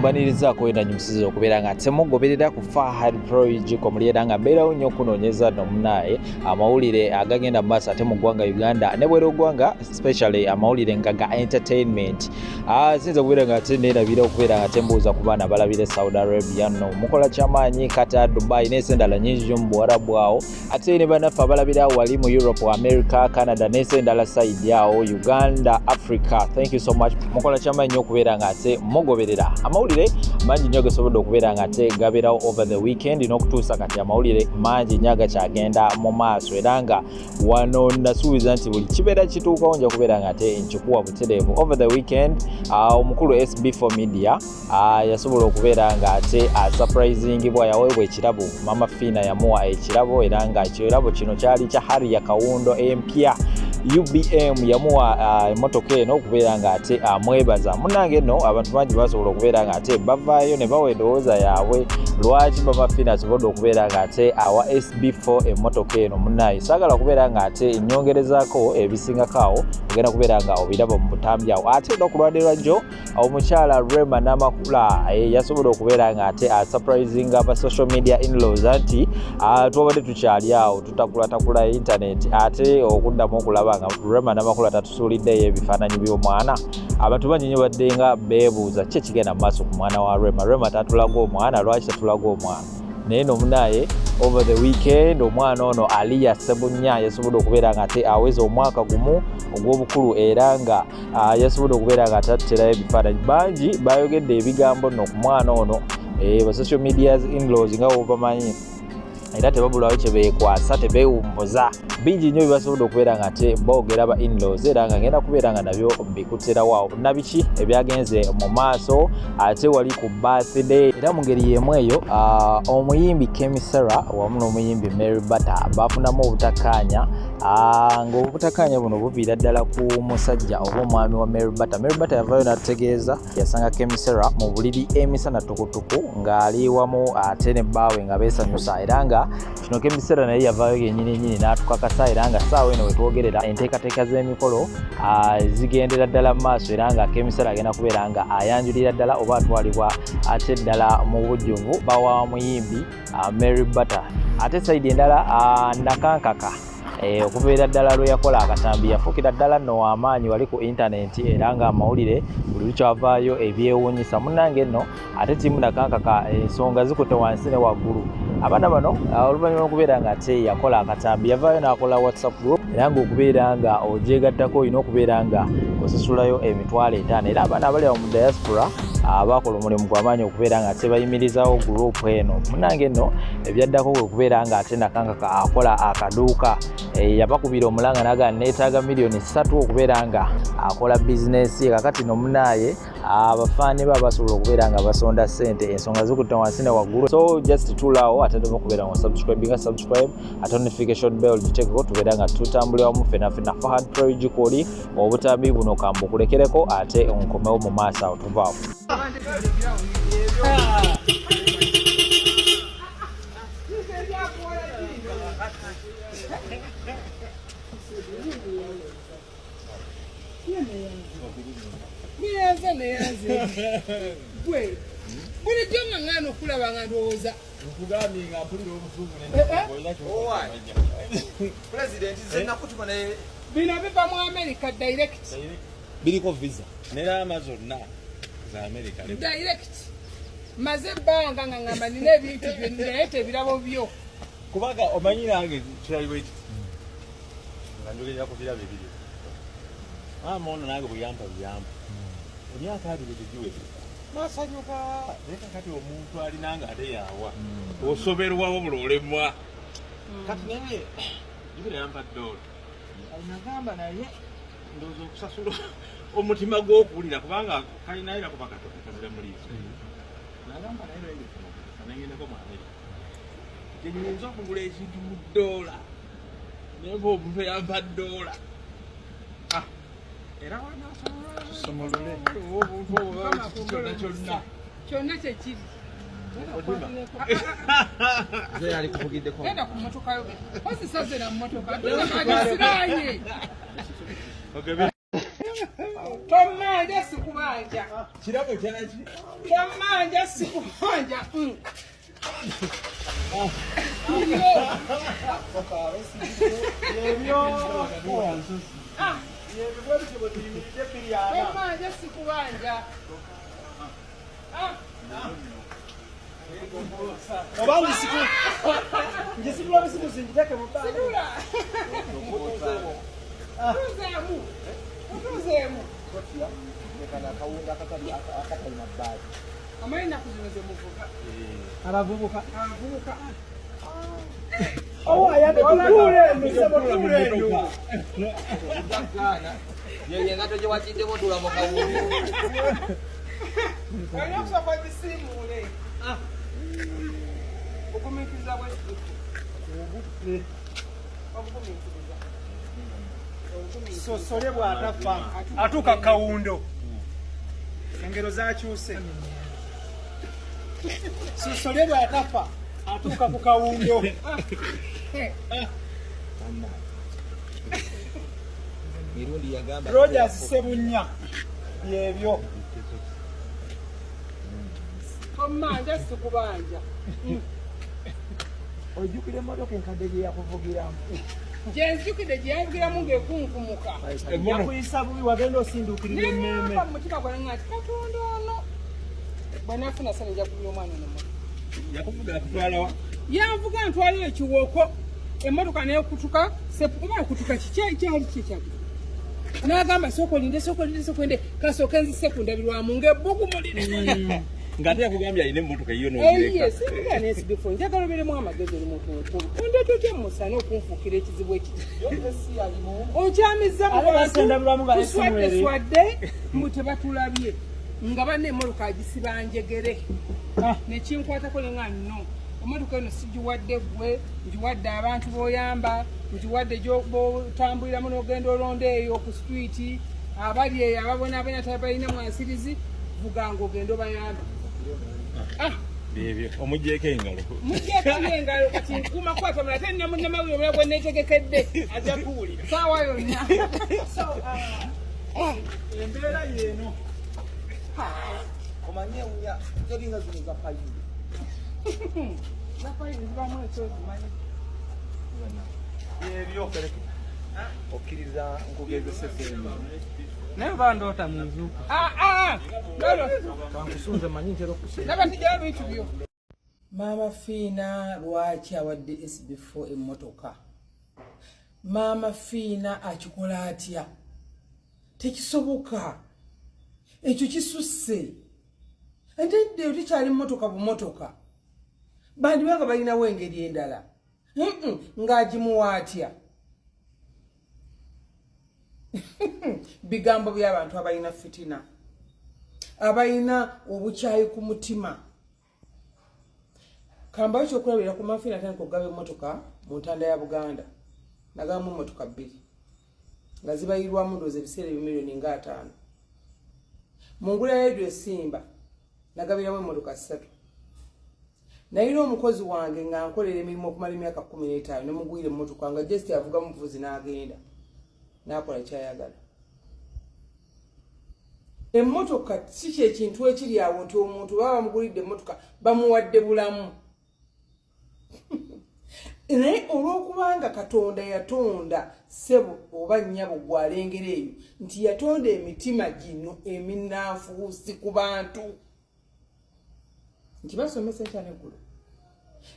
mbanirizaako ena nyusizo okubeera nga temugoberera ku Fahad Project omulira nga mbeerawo nnyo okunoonyeza n'omunaaye amawulire agagenda mu maaso ate mu ggwanga Uganda ne bwera oggwanga especially amawulire nga ga entertainment. Sinza okubeera nga ate neerabira okubeera nga tembuuza ku baana balabire Saudi Arabia no mukola kyamaanyi Qatar, Dubai n'ensi endala nyingi mu Buwarabu awo ate ne bannaffe abalabira wali mu Europe, America, Canada n'ensi endala side awo Uganda, Africa. Thank you so much. Mukola kyamaanyi nnyo okubeera nga ate mugoberera amawulire mangi nnyo gasobodde okubeera nga ate gabeerawo over the weekend n'okutuusa kati amawulire mangi nnyo agakyagenda mu maaso era nga wano nasuubiza nti buli kibeera kituukawo nja kubeera nga ate nkikuwa butereevu. Over the weekend omukulu Sb4 Media yasobola okubeera nga ate surprisingibwa yaweebwa ekirabo. MamaFina yamuwa ekirabo era nga ekirabo kino kyali kya Aalliyah kawundo empya. UBM yamuwa emotoka eno okubeera nga ate amwebaza. Munnange nno abantu bangi basobola okubeera nga ate bavaayo ne bawa endowooza yaabwe lwaki MamaFina asobodde okubeera nga ate awa Sb4 emotoka eno. Munnaye saagala okubeera nga ate nnyongerezaako ebisingako awo ogenda kubeera nga obiraba mu butambi awo. Ate n'okulwanirwa jjo omukyala Rema Namakulah yasobola okubeera nga ate surprising aba social media in-laws nti twabadde tukyali awo tutakulatakula internet ate okuddamu okulaba nga Rema Namakulah tatusuuliddeyo ebifaananyi by'omwana. Abantu bangi nnyo badde nga beebuuza ki ekigenda mu maaso ku mwana wa Rema. Rema tatulaga omwana, lwaki tatulaga omwana? Naye n'omunaye over the weekend omwana ono Aalliyah Ssebunya yasobodde okubeera nga ate aweza omwaka gumu ogw'obukulu era nga yasobodde okubeera nga taterayo ebifaananyi. Bangi bayogedde ebigambo nno ku mwana ono ba social media in-laws nga bwobamanyi era tebabulawo kye beekwasa tebeewummuza. Bingi nnyo byebasobodde okubeera nga ate boogera ba in-laws era nga ngenda kubeera nga nabyo bikuterawo. Nabiki ebyagenze mu maaso ate wali ku birthday era mu ngeri y'emu eyo omuyimbi Kemisera wamu n'omuyimbi Mary Butter bafunamu obutakkaanya ng'obutakkaanya buno buviira ddala ku musajja oba omwami wa Mary Butter. Mary Butter yavaayo n'ategeeza yasanga Kemisera mu buliri emisana tukutuku ng'ali wamu ate ne bbaawe nga beesanyusa era nga kino Kemisera naye yavaayo yennyini n'atukakasa era nga ssaawa eno wetwogerera enteekateeka z'emikolo zigendera ddala mu maaso era nga Kemisera agenda kubeera nga ayanjulira ddala oba atwalibwa ate ddala mu bujjuvu bawa muyimbi Mary Butter. Ate sayidi endala nakankaka okubeera ddala lwe yakola akatambi yafuukira ddala nno w'amaanyi wali ku intaneti era nga amawulire buli lukyavaayo ebyewuunyisa. Munnange nno ate tiimu nakankaka ensonga zikutte wansi ne waggulu. Abaana bano oluvannyuma lw'okubeera nga ate yakola akatambi yavaayo n'akola WhatsApp group era ng'okubeera nga ogyegattako olina okubeera nga osasulayo $5,000 era abaana abali awo mu diaspora abakola omulimu gw'amaanyi okubeera nga ate bayimirizaawo gurupu eno. Munnange nno ebyaddako kwe kubeera nga ate nakankaka akola akaduuka yabakubira omulanga naga neetaaga $3,000,000 okubeera nga akola bizinesi ye. Kakati no munaaye abafaani ba basobola okubeera nga basonda ssente ensonga zikutte wansi ne waggulu. So just tulaawo ate ndema okubeera nga subscribe ate notification bell giteekeko tubeera nga tutambulira wamu ffenna Fahad Project oli obutambi buno kambukulekereko ate onkomewo mu maaso awo tuvaawo. President zenna kutuma ne bino biva mu America direct. Biriko visa. Nera Amazon za America direct. Maze banga ngamba nine ebintu byende birabo byo. Kubaga omanyi nange kirali wait. Ngandulira ku birabo bibiri. Ono nange buyamba. Emyaka abiri bijiwe. Masanyuka leka kati omuntu ali nanga ate yawa. Osoberwawo bulolemwa. Kati naye jibira yamba dola. Alina naye ndozo kusasula omutima gw'okuwulira kubanga kalinaira kuba katoka kazira mulizo. Nagamba naye lwe anangendako mu America. Tenyinza okugula ekintu mu dola. Naye omuntu yamba dola. Era wana somolole kyonna kyekiri ze ali kuvugideko genda ku motoka yo basi sazera mu motoka ajisiranye Toma, desse kumar. sikubanja. Kirabo kyaki? Kyamanja sikubanja. Kyamanja sikubanja. Obanga siku ngisikula siku zinjiteke mubanga Sikula. Utuzemu. nekana kawunga akatali mabbali Amaina kuzinoze muvuka. aravubuka ayande kule misemo kule Yeye ngato je wachinde modula mukawuli. Kanya kusaba bisimu ule. Ukumikiza wetu. sosole bwatafa atuka kawundo engero zakyuse sosole bwatafa atuka ku kawundo Mirundi yagamba. Rogers Sebunya yebyo Komanja sikubanja. ojukire motoka enkadde gye yakuvugiramu Jenzukide gyavugiramu ng'ekunkumuka. yakuyisa bubi wagenda osindukirira emmeme Mutima gwange ngati Katonda ono. Bw'anaafuna sani nja kubira omwana ono. yakuvuga kutwala wa? Yanvuga ntwala ekiwoko emmotoka n'ekutuka oba okutuka kyali kyekyali. N'agamba sokolinde kasooke nzise ku ndabirwamu ng'ebbugumulire. Ngate yakugambya alina emmotoka yiyo Eyiye singa ne Sb4 njagala obeeremu amagezi eri muntu mukulu. Ondeetotya musana okunfuukira ekizibu ekiti. Okyamizza mu bantu kuswadde mbu tebatulabye nga banne emmotoka agisiba njegere. Nekinkwatako ne nga nno emmotoka eno sigiwadde ggwe, ngiwadde abantu b'oyamba, ngiwadde gy'otambuliramu n'ogenda olonda eyo ku streeti, abali eyo ababonaabona tabalina mwasirizi, vuga ng'ogenda obayamba. Bebyo omugyeeko engalo. Mugyeeko engalo kati nkuma kwata mula ate nna munnamawulire omulala gwe neetegekedde ajja kuwulira saawa yonna. embeera yeeno Omanye unya tolinga zino za payini. Zapayini zibamu ekyo zimanyi. ebyo Okkiriza nkugezesezemu. naye bandoota munzuuku bankusunze manyi ntera okusinga Laba tijjayo bintu byo. MamaFina lwaki awadde Sb4 emmotoka? MamaFina akikola atya? Tekisoboka. Ekyo kisusse. Ate ddeyo tekyali mmotoka bumotoka. Bandi banga balinawo engeri endala. Ng'agimuwa atya? Bigambo by'abantu abalina fitina. Abalina obukyayi ku mutima. Kambayo kyokulabira ku MamaFina atandika okugaba emmotoka mu ntanda ya Buganda. Nagamu emmotoka 2. Nga zibayirwamu ndowooza ebiseera ebimiliyoni nga 5. Mu ngula ya Edward Simba nagabiramu emmotoka 3. Nayina omukozi wange nga nkolera emirimu okumala emyaka 15 nemugwira emmotoka nga just avuga muvuzi n'agenda. Nakola kyayagala. Emmotoka si kyekintu ekiri awo nti omuntu baba bamugulidde emmotoka bamuwadde bulamu. Naye olw'okubanga Katonda yatonda ssebo oba nnyabo gw'alengera eyo nti yatonda emitima gino eminaafuusi ku bantu. Nti basomesa enkya n'eggulu.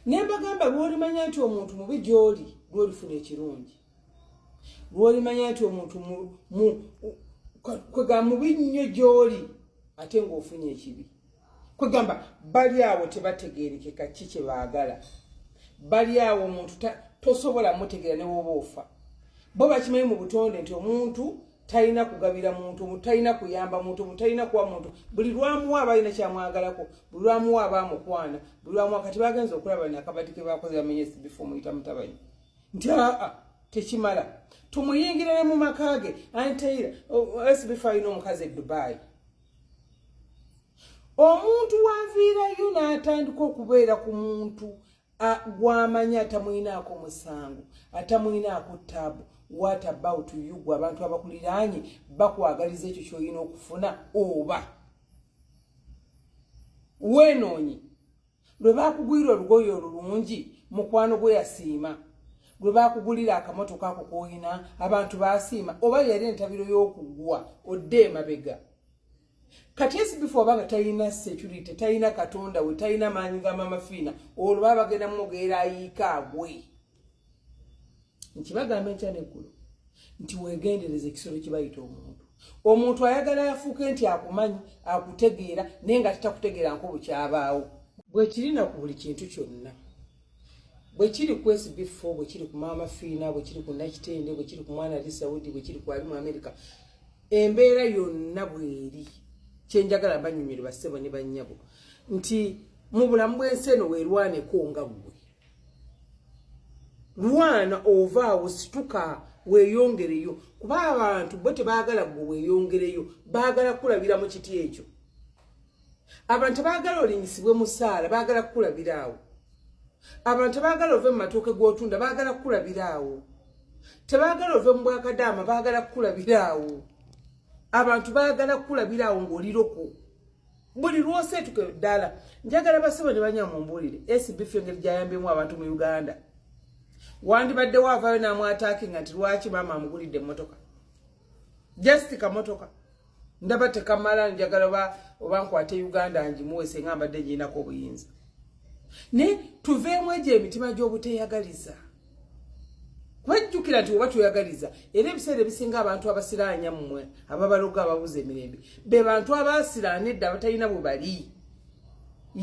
Ne mbagamba lw'olimanya nti omuntu mubi gy'oli lw'olifuna ekirungi. Lw'olimanya nti omuntu kwegamba mubi nnyo gy'oli ate ng'ofunye ekibi. Kwegamba bali awo tebategeerekeka ki kye baagala. Bali awo omuntu tosobola mutegeera ne woba ofa. Bo bakimanyi mu butonde nti omuntu talina kugabira muntu, omuntu talina kuyamba muntu, omuntu talina kuwa muntu. Buli lwamuwa aba alina kyamwagalako, buli lwamuwa aba amukwana, buli lwamuwa kati bagenza okulaba nakabati ke bakoze bamenye Sb4 muyita mutabanyi. Nti tekimala. Tumuyingirire mu maka ge anteira Sb4 alina omukazi e Dubai. Omuntu wanviirayo n'atandika okubeera ku muntu gwamanya atamwinaako musango, atamwinaako ttaabu, what about you gwe abantu abakuliraanye bakwagaliza ekyo ky'olina okufuna oba weenoonyi lwe baakugwira olugoye olulungi mukwano gwe yasiima lwe baakugulira akamotoka ako k'olina abantu baasiima oba yali entabiro y'okugwa odde emabega kati Sb4 obanga talina security talina katonda we talina maanyi ga MamaFina olwo baba bagenda mumugeera ayiika agwe nkibagamba enkya n'eggulu nti weegendereze ekisolo kye bayita omuntu ayagala afuuke nti akumanyi akutegeera naye nga titakutegeera nko bukyabaawo bwe kirina ku buli kintu kyonna bwe kiri ku Sb4 bwe kiri ku MamaFina bwe kiri ku Nakitende bwe kiri ku mwana ali Saudi bwe kiri ku ali mu America embeera yonna bweri kyenjagala banyumirwa bassebo ne bannyabo nti mu bulamu bw'ensi eno weerwaneko nga ggwe lwana ovaawo situka weeyongereyo kuba abantu bo tebaagala ggwe weeyongereyo baagala kulabira mu kiti ekyo abantu baagala olinyisibwe mu ssaala baagala kulabira awo abantu baagala ove mu matooke g'otunda baagala kulabira awo tebaagala ove mu bwakadaama baagala kulabira awo abantu baagala kulabira awo ng'oliroko buli lwoseetuke ddala njagala basebo ne banyama mbuulire Sb4 engeri gyayambemu abantu mu Uganda wandibadde waavaayo n'amwataakinga nti lwaki maama amugulidde emmotoka just kamotoka ndaba tekamala njagala oba nkwate Uganda njimuwe senga mbadde njirinako obuyinza ne tuveemu egyo emitima gy'obuteeyagaliza kubajjukira nti oba tuyagaliza era ebiseera ebisinga abantu abasiraanya mmwe ababaloga ababuza emirembe be bantu abasiraana edda abatalina bwe bali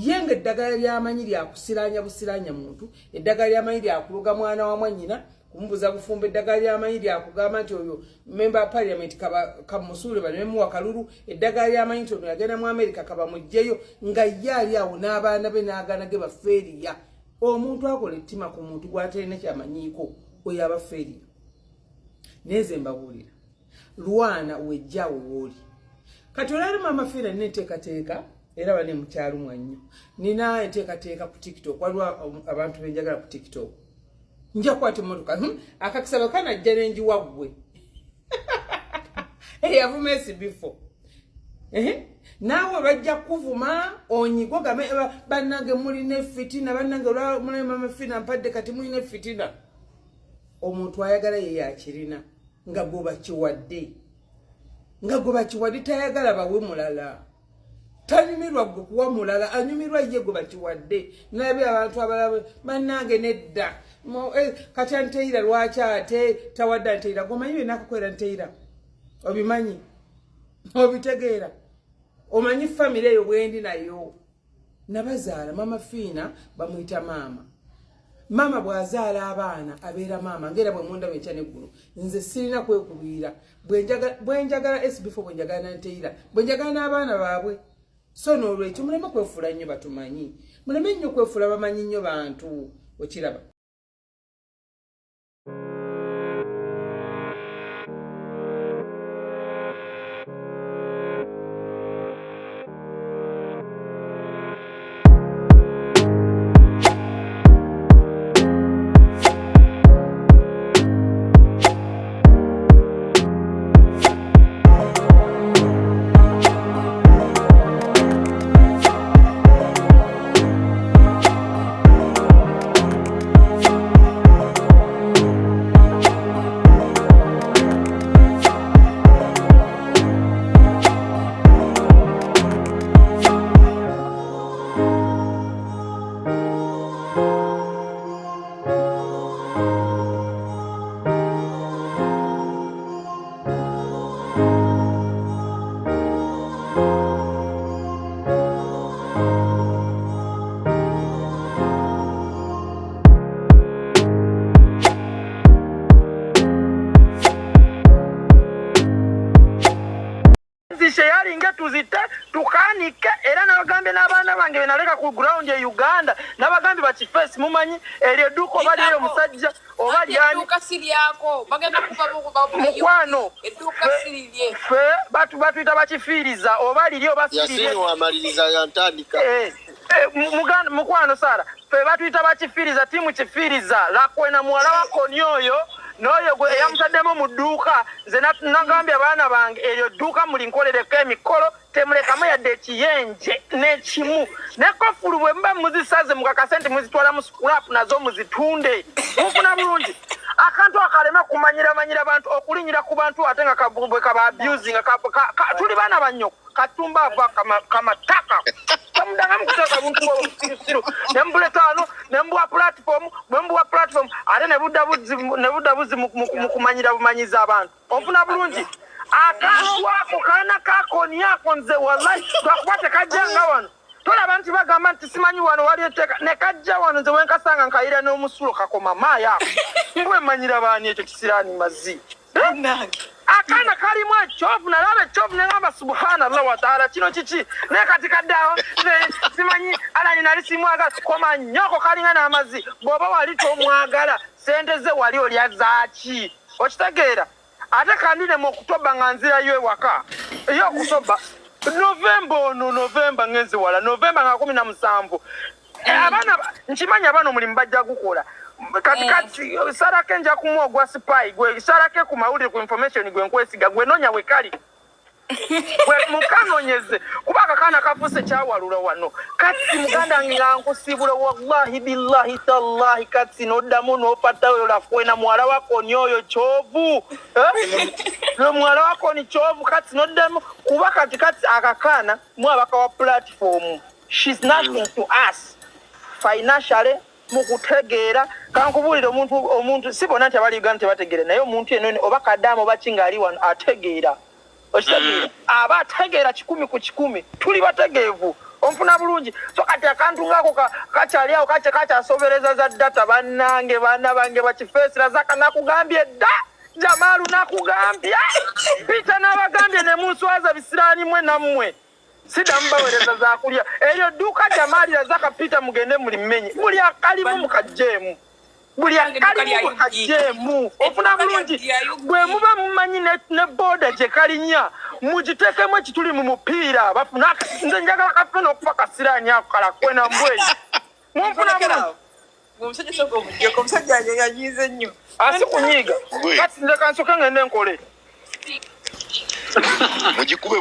ye nga eddagala lyamanyi lyakusiraanya busiraanya muntu eddagala lyamanyi lyakuloga mwana wa mwannyina kumubuza bufumbo eddagala lyamanyi lyakugamba nti oyo member parliament kamusuule banemuwa kalulu eddagala lyamanyi nti ono yagenda mu America kabamugjeyo nga ye ali awo n'abaana be n'agaana ge bafeeriya omuntu akola ettima ku muntu gwatalina kyamanyiiko oyo abafeeriya neze mbabuulira lwana wejjaawo wooli kati olali MamaFina nina enteekateeka era bane mukyalo mwannyo nina enteekateeka ku TikTok waliwo abantu benjagala ku TikTok nja kwata emmotoka akakisaba kanajja nenjiwa ggwe eyavuma Sb4 naawe bajja kuvuma onyigo game bannange mulina efitina bannange olwamulayi MamaFina mpadde kati mulina efitina omuntu ayagala ye yakirina nga gwe bakiwadde tayagala bawe mulala tanyumirwa gwe kuwa mulala anyumirwa ye gwe bakiwadde nalabye abantu abalala bannange nedda kati anteira lwaki ate tawadde anteira gomanyi bye nakakwera nteira obimanyi obitegeera omanyi famire eyo bwendi nayo nabazaala MamaFina bamuyita maama bw'azaala abaana abeera maama ngera bwe mundaba enkya n'eggulu nze sirina kwekubiira bwe njagala Sb4 bwe njagala nanteira bwe njagala n'abaana baabwe so n'olwekyo muleme kwefuula nnyo batumanyi muleme nnyo kwefuula bamanyi nnyo bantu okiraba tuzite tukanike era nabagambe n'abaana bange benaleka ku ground ya Uganda nabagambe bakifesi mumanyi eryo duko bali yo musajja oba lyani eduka siriyako bagenda kuva mukwano eduka sirilye fe batuita bakifiriza oba liryo basirire yasini wamaliriza yantandika muganda mukwano sara fe batuita bakifiriza timu kifiriza lakwena muwala wako nyoyo noyo gwe eyamutaddemu mu dduuka nze nagambye abaana bange eryo dduuka mulinkolereko emikolo temulekamu yadde ekiyenje n'ekimu nekofulu bwe mba muzisaze mukakase nti muzitwala mu scrap nazo muzitunde mufuna bulungi akantu akalema kumanyira abantu okulinyira ku bantu ate nga kabwe kaba abusing tuli baana banyoko katumba ava kamataka kamudanga mukutaka buntu bw'obusirusiru nembuletaano nembuwa platform ate nebuddabuzi mu kumanyira bumanyiza abantu onfuna bulungi akantu ako kaana kakoni ako nze wallahi twakuba tekajjanga wano tolaba nti bagamba nti simanyi wano wali etteeka ne kajja wano nze wenkasanga nkayira n'omusulo kakoma maaya mbwe manyira baani ekyo kisiraani mazzi akaana kalimu ekyovu nalaba ekyovu negamba subhanallah wataala kino kiki naye kati kaddeawo simanyi alani nali simwagala koma nnyoko kalinga n'amazzi bw'oba wali tomwagala sente ze wali olya zaaki okitegeera ate kandinemu okutoba nga nzirayo ewaka ey'okutoba novemba ngenzi wala novemba nga 17 abaana nkimanyi abaana omulimu bajja gukola kati sarake nja kumwa ogwa spy gwe sarake ku mawulire ku information gwe nkwesiga gwe nonya we kali gwe mukanonyeze kuba akakaana kafuse kyawalula wano kati muganda nga nkusibula wallahi billahi tallahi kati noddamu n'opatayo lakwena mwala wako nyoyo chovu mwala wako ni chovu kati noddamu kuba kati akakaana mwabaka wa platform she's nothing to us financially mukutegeera kankubulira omuntu sibona nti abali Uganda tebategeera naye omuntu eno oba kaddamu oba kinga ali wano ategeera okitegeera aba ategeera 10 ku 10 tuli bategeevu onfuna bulungi so kati akantu ngako kakyali awo kakyasobereza za data bannange baana bange bakifeesira zaka nakugambye dda Jamalu nakugambye Peter n'abagambye ne munswaza bisiraani mwe nammwe sida mbawereza za kulya eryo duka Jamali yazaka Peter mugende mulimenye buli akalimu mukajjemu buli akalimu mukajjemu ofuna bulungi bwe muba mumanyi ne boda gye kalinya mugitekemu ekituli mu mupiira bafuna nze njagala kafuna okufa kasiraani ako kalakwena mbweyi mufuna bulungi omusajja yanyize nnyo asi kunyiga kati nze kansoke ngende nkole mugikube